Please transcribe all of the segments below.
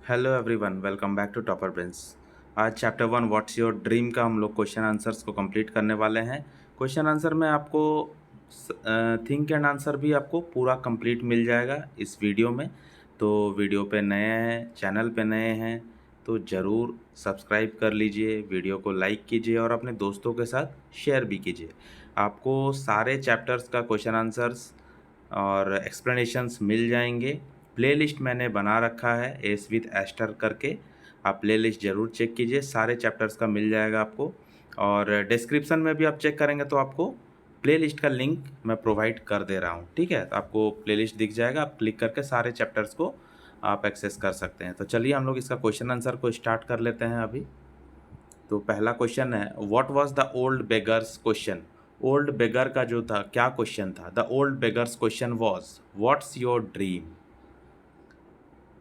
Hello everyone, welcome back to Topper Brains. आज chapter 1 what's your dream का हम लोग क्वेश्चन आंसर्स को कंप्लीट करने वाले हैं। क्वेश्चन आंसर में आपको थिंक एंड आंसर भी आपको पूरा कंप्लीट मिल जाएगा इस वीडियो में। तो वीडियो पे नए हैं, चैनल पे नए हैं तो ज़रूर सब्सक्राइब कर लीजिए, वीडियो को लाइक कीजिए और अपने दोस्तों के साथ शेयर भी कीजिए। आपको सारे चैप्टर्स का क्वेश्चन आंसर्स और एक्सप्लेनेशंस मिल जाएंगे। प्लेलिस्ट मैंने बना रखा है एस विथ एस्टर करके, आप प्लेलिस्ट ज़रूर चेक कीजिए, सारे चैप्टर्स का मिल जाएगा आपको। और डिस्क्रिप्शन में भी आप चेक करेंगे तो आपको प्लेलिस्ट का लिंक मैं प्रोवाइड कर दे रहा हूँ। ठीक है, तो आपको प्लेलिस्ट दिख जाएगा, आप क्लिक करके सारे चैप्टर्स को आप एक्सेस कर सकते हैं। तो चलिए हम लोग इसका क्वेश्चन आंसर को स्टार्ट कर लेते हैं अभी। तो पहला क्वेश्चन है, what was the old beggar's question. Old beggar का जो था क्या क्वेश्चन था। The old beggar's question was what's your dream.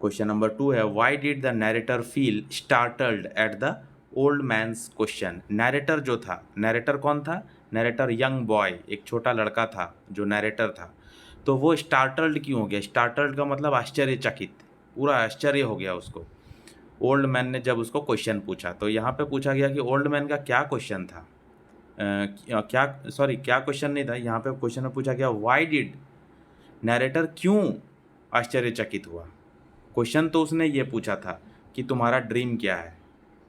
Question number 2 है, why did the narrator feel startled at the old man's question. Narrator जो था, narrator कौन था, नैरेटर यंग बॉय, एक छोटा लड़का था जो नैरेटर था। तो वो स्टार्टल्ड क्यों हो गया। स्टार्टल्ड का मतलब आश्चर्यचकित, पूरा आश्चर्य हो गया उसको। ओल्ड मैन ने जब उसको क्वेश्चन पूछा, तो यहाँ पे पूछा गया कि ओल्ड मैन का क्या क्वेश्चन था। क्या सॉरी, क्या क्वेश्चन नहीं था यहाँ पे, क्वेश्चन में पूछा गया व्हाई डिड, नैरेटर क्यों आश्चर्यचकित हुआ। क्वेश्चन तो उसने ये पूछा था कि तुम्हारा ड्रीम क्या है,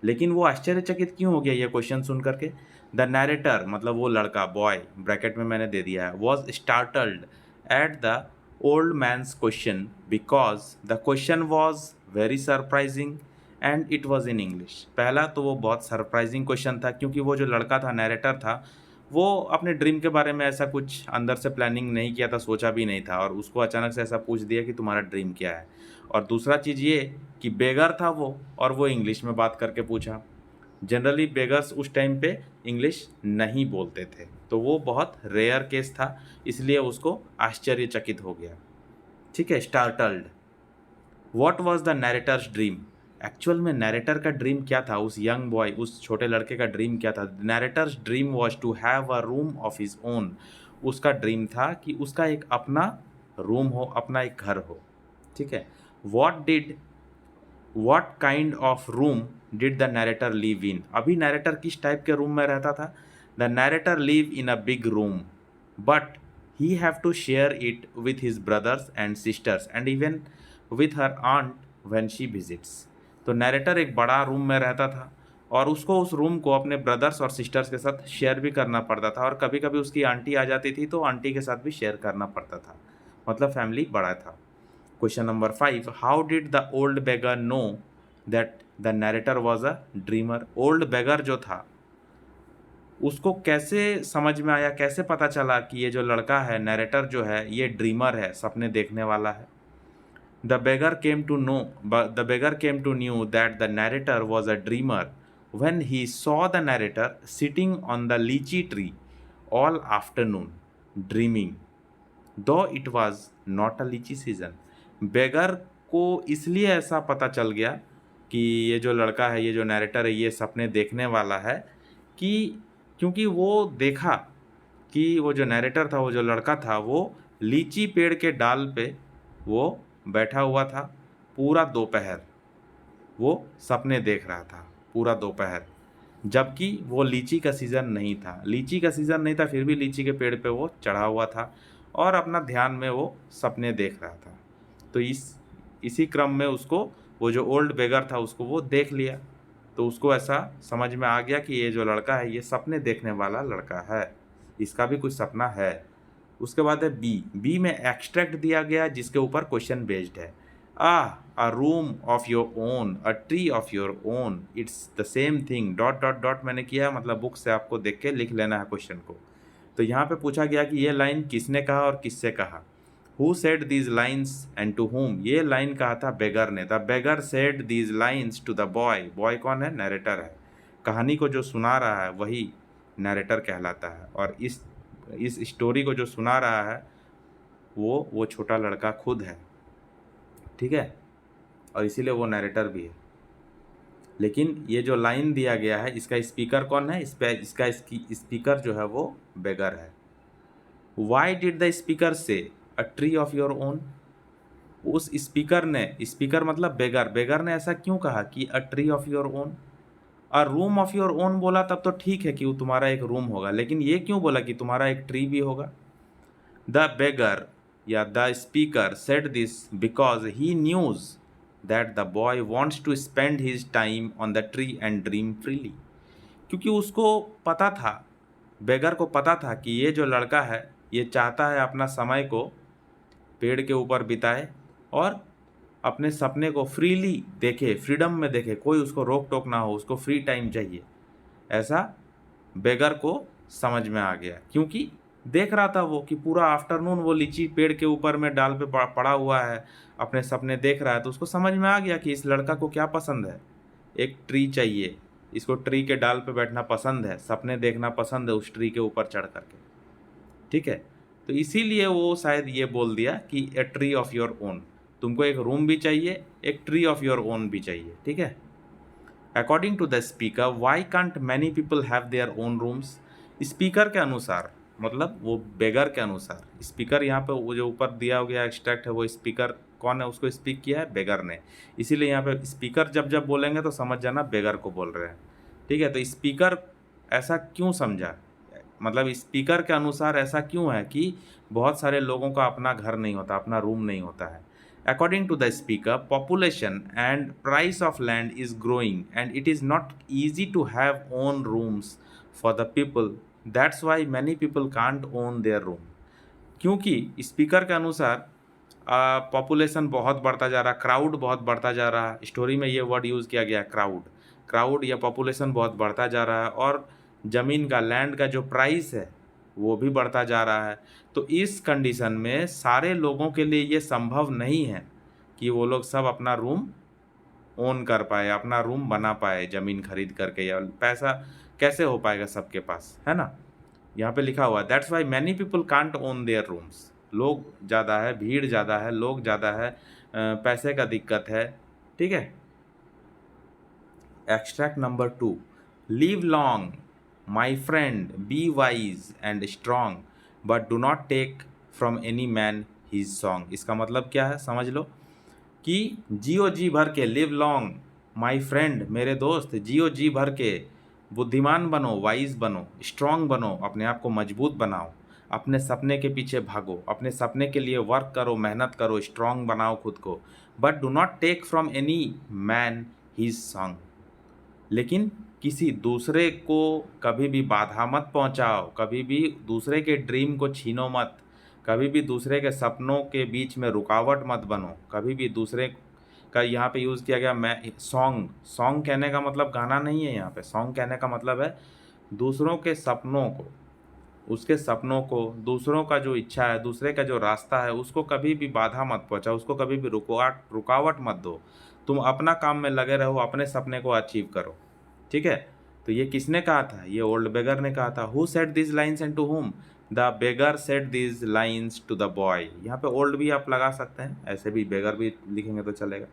लेकिन वो आश्चर्यचकित क्यों हो गया ये क्वेश्चन सुन करके। द नैरेटर मतलब वो लड़का, बॉय ब्रैकेट में मैंने दे दिया है, was startled at the old man's question because the question was very surprising and it was in English. पहला तो वो बहुत सरप्राइजिंग क्वेश्चन था क्योंकि वो जो लड़का था, नैरेटर था, वो अपने ड्रीम के बारे में ऐसा कुछ अंदर से प्लानिंग नहीं किया था, सोचा भी नहीं था, और उसको अचानक से ऐसा पूछ दिया कि तुम्हारा ड्रीम क्या है। और दूसरा चीज़ ये कि बेगर था वो, और वो इंग्लिश में बात करके पूछा। जनरली बेगर्स उस टाइम पे इंग्लिश नहीं बोलते थे, तो वो बहुत रेयर केस था, इसलिए उसको आश्चर्यचकित हो गया। ठीक है, startled. What was the narrator's dream. Actual में नैरेटर का ड्रीम क्या था, उस यंग बॉय, उस छोटे लड़के का ड्रीम क्या था। Narrator's dream was to have a room of his own. उसका ड्रीम था कि उसका एक अपना रूम हो, अपना एक घर हो। ठीक है, what kind of room did the narrator live in. अभी नैरेटर किस टाइप के रूम में रहता था। The narrator live in a big room but he have to share it with his brothers and sisters and even with her aunt when she visits. तो narrator एक बड़ा room में रहता था और उसको उस रूम को अपने ब्रदर्स और सिस्टर्स के साथ शेयर भी करना पड़ता था, और कभी कभी उसकी आंटी आ जाती थी तो आंटी के साथ भी शेयर करना पड़ता था, मतलब फैमिली बड़ा था। Question number 5, how did the old beggar know that the narrator was a dreamer. Old beggar जो था उसको कैसे समझ में आया, कैसे पता चला कि ये जो लड़का है, नैरेटर जो है, ये ड्रीमर है, सपने देखने वाला है। The beggar came to know the beggar came to knew that the narrator was a dreamer when he saw the narrator sitting on the lychee tree all afternoon dreaming, though it was not a lychee season। बेगर को इसलिए ऐसा पता चल गया कि ये जो लड़का है, ये जो नैरेटर है, ये सपने देखने वाला है, कि क्योंकि वो देखा कि वो जो नैरेटर था, वो जो लड़का था, वो लीची पेड़ के डाल पे वो बैठा हुआ था पूरा दोपहर, वो सपने देख रहा था पूरा दोपहर, जबकि वो लीची का सीज़न नहीं था। लीची का सीज़न नहीं था, फिर भी लीची के पेड़ पे वो चढ़ा हुआ था और अपना ध्यान में वो सपने देख रहा था। तो इसी क्रम में उसको, वो जो ओल्ड बेगर था, उसको वो देख लिया, तो उसको ऐसा समझ में आ गया कि ये जो लड़का है, ये सपने देखने वाला लड़का है, इसका भी कुछ सपना है। उसके बाद है बी। बी में एक्सट्रैक्ट दिया गया जिसके ऊपर क्वेश्चन बेस्ड है। अ room of your own, a tree of your own, it's the same thing, dot dot dot मैंने किया है, मतलब बुक से आपको देख के लिख लेना है क्वेश्चन को। तो यहाँ पे पूछा गया कि ये लाइन किसने कहा और किससे कहा। Who said these lines and to whom। ये लाइन कहा था बेगर ने। The beggar said these lines to the boy. Boy कौन है, नैरेटर है। कहानी को जो सुना रहा है वही नैरेटर कहलाता है, और इस स्टोरी को जो सुना रहा है वो छोटा लड़का खुद है। ठीक है, और इसीलिए वो नैरेटर भी है। लेकिन ये जो लाइन दिया गया है, इसका स्पीकर कौन है, इसका स्पीकर जो है वो बेगर है। वाई डिड द स्पीकर से a tree of your own. उस स्पीकर ने, स्पीकर मतलब बेगर, बेगर ने ऐसा क्यों कहा कि a tree of your own? A room of your own बोला तब तो ठीक है कि वो तुम्हारा एक रूम होगा, लेकिन ये क्यों बोला कि तुम्हारा एक ट्री भी होगा? द बेगर या the speaker said this because he knows that the boy wants to spend his time on the tree and dream freely. क्योंकि उसको पता था, बेगर को पता था कि ये जो लड़का है ये चाहता है अपना समय को पेड़ के ऊपर बिताए और अपने सपने को फ्रीली देखे, फ्रीडम में देखे, कोई उसको रोक टोक ना हो, उसको फ्री टाइम चाहिए। ऐसा बेगर को समझ में आ गया, क्योंकि देख रहा था वो कि पूरा आफ्टरनून वो लीची पेड़ के ऊपर में डाल पे पड़ा हुआ है, अपने सपने देख रहा है, तो उसको समझ में आ गया कि इस लड़का को क्या पसंद है। एक ट्री चाहिए, इसको ट्री के डाल पे बैठना पसंद है, सपने देखना पसंद है उस ट्री के ऊपर चढ़ करके। ठीक है, तो इसीलिए वो शायद ये बोल दिया कि a tree of your own, तुमको एक रूम भी चाहिए, एक ट्री ऑफ योर ओन भी चाहिए। ठीक है। According to the speaker, why can't many people have their own rooms? Speaker के अनुसार, मतलब वो बेगर के अनुसार, स्पीकर यहाँ पे वो जो ऊपर दिया गया एक्सट्रैक्ट है वो स्पीकर कौन है, उसको स्पीक किया है बेगर ने। इसीलिए यहाँ पे स्पीकर जब जब बोलेंगे तो समझ जाना बेगर को बोल रहे हैं। ठीक है, तो स्पीकर ऐसा क्यों समझा, मतलब स्पीकर के अनुसार ऐसा क्यों है कि बहुत सारे लोगों का अपना घर नहीं होता, अपना रूम नहीं होता है। According to the speaker, population and price of land is growing and it is not easy to have own rooms for the people. That's why many people can't own their room. क्योंकि speaker के अनुसार population बहुत बढ़ता जा रहा, crowd बहुत बढ़ता जा रहा, स्टोरी में ये वर्ड यूज़ किया गया क्राउड, क्राउड या पॉपुलेशन बहुत बढ़ता जा रहा है, और ज़मीन का, लैंड का जो प्राइस है वो भी बढ़ता जा रहा है। तो इस कंडीशन में सारे लोगों के लिए ये संभव नहीं है कि वो लोग सब अपना रूम ओन कर पाए, अपना रूम बना पाए ज़मीन खरीद करके, या पैसा कैसे हो पाएगा सबके पास, है ना। यहाँ पे लिखा हुआ है that's why many people can't own their rooms. लोग ज़्यादा है, भीड़ ज़्यादा है, लोग ज़्यादा है, पैसे का दिक्कत है। ठीक है। Extract number 2, live long my friend, be wise and strong, but do not take from any man his song. इसका मतलब क्या है समझ लो, कि जियो जी भर के, लिव लॉन्ग माई फ्रेंड, मेरे दोस्त, जियो जी भर के, बुद्धिमान बनो, वाइज बनो, स्ट्रांग बनो, अपने आप को मजबूत बनाओ, अपने सपने के पीछे भागो, अपने सपने के लिए वर्क करो, मेहनत करो, स्ट्रांग बनाओ खुद को, but do not take from any man his song. लेकिन किसी दूसरे को कभी भी बाधा मत पहुंचाओ, कभी भी दूसरे के ड्रीम को छीनो मत, कभी भी दूसरे के सपनों के बीच में रुकावट मत बनो, कभी भी दूसरे का, यहाँ पे यूज़ किया गया मैं सॉन्ग, सॉन्ग कहने का मतलब गाना नहीं है, यहाँ पे सॉन्ग कहने का मतलब है दूसरों के सपनों को, उसके सपनों को, दूसरों का जो इच्छा है, दूसरे का जो रास्ता है, उसको कभी भी बाधा मत पहुँचाओ, उसको कभी भी रुकावट मत दो। तुम अपना काम में लगे रहो, अपने सपने को अचीव करो। ठीक है। तो ये किसने कहा था, ये ओल्ड बेगर ने कहा था। Who said this lines and to whom? The beggar said this lines to the boy. यहाँ पे ओल्ड भी आप लगा सकते हैं, ऐसे भी बेगर भी लिखेंगे तो चलेगा।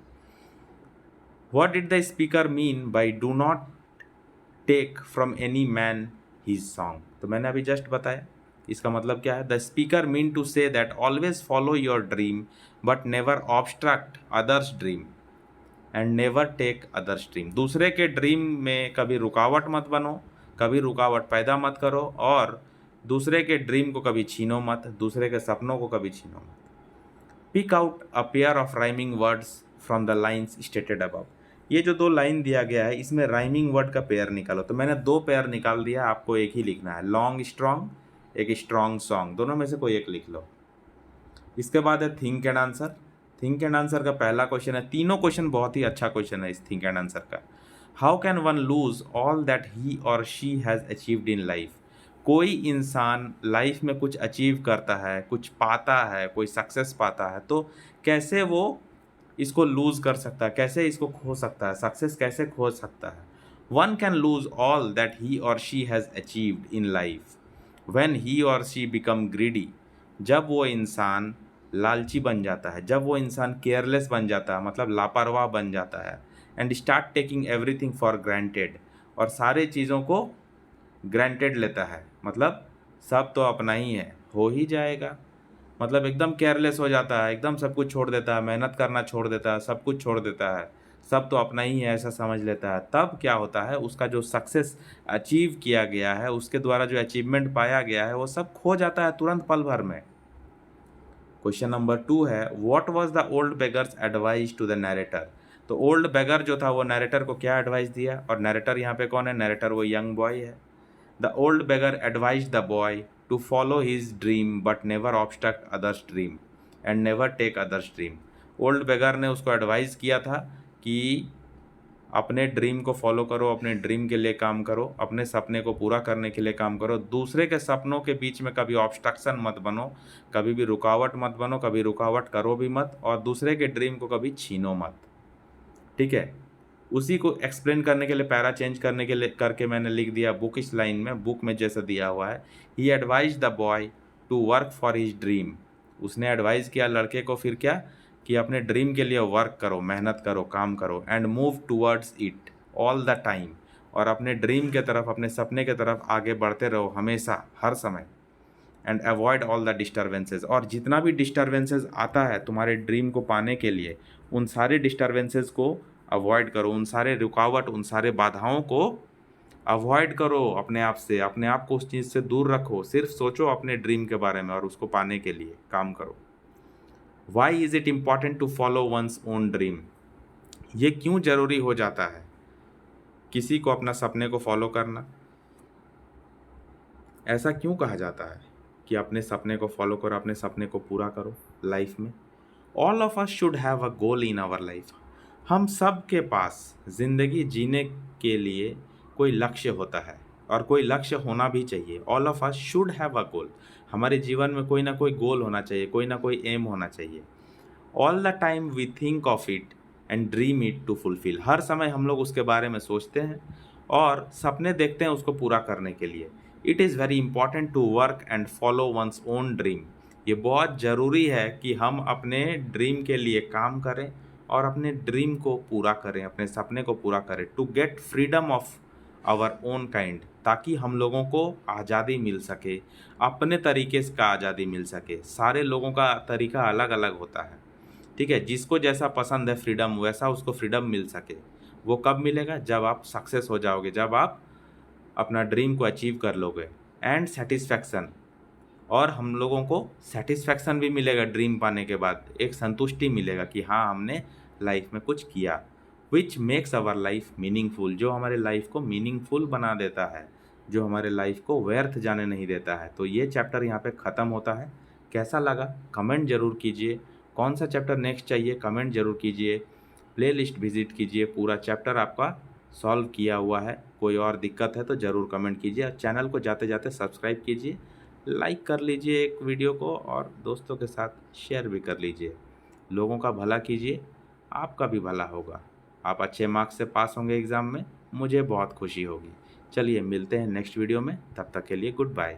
What did the speaker mean by do not take from any man his song? तो मैंने अभी जस्ट बताया इसका मतलब क्या है। The speaker mean to say that always follow your dream but never obstruct others dream and never take others dream. दूसरे के ड्रीम में कभी रुकावट मत बनो, कभी रुकावट पैदा मत करो, और दूसरे के ड्रीम को कभी छीनो मत, दूसरे के सपनों को कभी छीनो मत। Pick out a pair of rhyming words from the lines stated above. ये जो 2 लाइन दिया गया है इसमें राइमिंग वर्ड का पेयर निकालो। तो मैंने 2 पेयर निकाल दिया, आपको एक ही लिखना है, लॉन्ग स्ट्रॉन्ग, एक स्ट्रॉन्ग सॉन्ग, दोनों में से कोई एक लिख लो। इसके बाद है think and answer. Think and answer का पहला क्वेश्चन है, तीनों क्वेश्चन बहुत ही अच्छा क्वेश्चन है इस थिंक एंड आंसर का। How can one lose all that he or she has achieved in life? कोई इंसान लाइफ में कुछ अचीव करता है, कुछ पाता है, कोई सक्सेस पाता है, तो कैसे वो इसको लूज़ कर सकता है, कैसे इसको खो सकता है, सक्सेस कैसे खो सकता है? One can lose all that he or she has achieved in life when he or she become greedy. जब वो इंसान लालची बन जाता है, जब वो इंसान केयरलेस बन जाता है, मतलब लापरवाह बन जाता है, and start taking everything for granted, और सारे चीज़ों को ग्रांटेड लेता है, मतलब सब तो अपना ही है, हो ही जाएगा, मतलब एकदम केयरलेस हो जाता है, एकदम सब कुछ छोड़ देता है, मेहनत करना छोड़ देता है, सब कुछ छोड़ देता है, सब तो अपना ही है ऐसा समझ लेता है, तब क्या होता है उसका जो सक्सेस अचीव किया गया है, उसके द्वारा जो अचीवमेंट पाया गया है, वो सब खो जाता है तुरंत पल भर में। क्वेश्चन नंबर 2 है, what was the old beggar's advice to the narrator. तो ओल्ड बेगर जो था वो नरेटर को क्या एडवाइस दिया, और नरेटर यहाँ पे कौन है, नरेटर वो यंग बॉय है। The old beggar advise the boy to follow his dream but never obstruct others dream and never take others dream. Old beggar ने उसको एडवाइस किया था कि अपने ड्रीम को फॉलो करो, अपने ड्रीम के लिए काम करो, अपने सपने को पूरा करने के लिए काम करो, दूसरे के सपनों के बीच में कभी ऑब्स्ट्रक्शन मत बनो, कभी भी रुकावट मत बनो, कभी रुकावट करो भी मत, और दूसरे के ड्रीम को कभी छीनो मत। ठीक है, उसी को एक्सप्लेन करने के लिए पैरा चेंज करने के लिए करके मैंने लिख दिया बुक इस लाइन में, बुक में जैसा दिया हुआ है, he advise the boy to work for his dream. उसने एडवाइस किया लड़के को फिर क्या, कि अपने ड्रीम के लिए वर्क करो, मेहनत करो, काम करो, and move towards it all the time, और अपने ड्रीम के तरफ, अपने सपने के तरफ आगे बढ़ते रहो हमेशा, हर समय। And avoid all the disturbances, और जितना भी डिस्टर्बेंसेज आता है तुम्हारे ड्रीम को पाने के लिए, उन सारे डिस्टर्बेंसेज को अवॉइड करो, उन सारे रुकावट, उन सारे बाधाओं को अवॉइड करो अपने आप से, अपने आप को उस चीज़ से दूर रखो, सिर्फ सोचो अपने ड्रीम के बारे में और उसको पाने के लिए काम करो। Why is it important to follow one's own dream. ये क्यों ज़रूरी हो जाता है किसी को अपना सपने को फॉलो करना, ऐसा क्यों कहा जाता है कि अपने सपने को फॉलो करो, अपने सपने को पूरा करो लाइफ में। All of us should have a goal in our life. हम सब के पास ज़िंदगी जीने के लिए कोई लक्ष्य होता है, और कोई लक्ष्य होना भी चाहिए। All of us should have a goal. हमारे जीवन में कोई ना कोई गोल होना चाहिए, कोई ना कोई एम होना चाहिए। All the time we think of it and dream it to fulfil. हर समय हम लोग उसके बारे में सोचते हैं और सपने देखते हैं उसको पूरा करने के लिए। It is very important to work and follow one's own dream. ये बहुत ज़रूरी है कि हम अपने ड्रीम के लिए काम करें और अपने ड्रीम को पूरा करें, अपने सपने को पूरा करें, to get freedom of our own kind, ताकि हम लोगों को आज़ादी मिल सके, अपने तरीके से का आज़ादी मिल सके। सारे लोगों का तरीका अलग अलग होता है, ठीक है, जिसको जैसा पसंद है फ्रीडम, वैसा उसको फ्रीडम मिल सके। वो कब मिलेगा, जब आप सक्सेस हो जाओगे, जब आप अपना ड्रीम को अचीव कर लोगे। एंड सेटिस्फैक्शन, और हम लोगों को सेटिस्फैक्शन भी मिलेगा ड्रीम पाने के बाद, एक संतुष्टि मिलेगा कि हाँ हमने लाइफ में कुछ किया। Which makes our life meaningful, जो हमारे लाइफ को मीनिंगफुल बना देता है, जो हमारे लाइफ को व्यर्थ जाने नहीं देता है। तो ये चैप्टर यहाँ पे ख़त्म होता है। कैसा लगा कमेंट ज़रूर कीजिए, कौन सा चैप्टर नेक्स्ट चाहिए कमेंट ज़रूर कीजिए, प्ले लिस्ट विजिट कीजिए, पूरा चैप्टर आपका सॉल्व किया हुआ है। कोई और दिक्कत है तो ज़रूर कमेंट कीजिए, चैनल को जाते जाते सब्सक्राइब कीजिए, लाइक कर लीजिए एक वीडियो को, और दोस्तों के साथ शेयर भी कर लीजिए। लोगों का भला कीजिए, आपका भी भला होगा। आप अच्छे मार्क्स से पास होंगे एग्ज़ाम में, मुझे बहुत खुशी होगी। चलिए मिलते हैं नेक्स्ट वीडियो में, तब तक के लिए गुड बाय।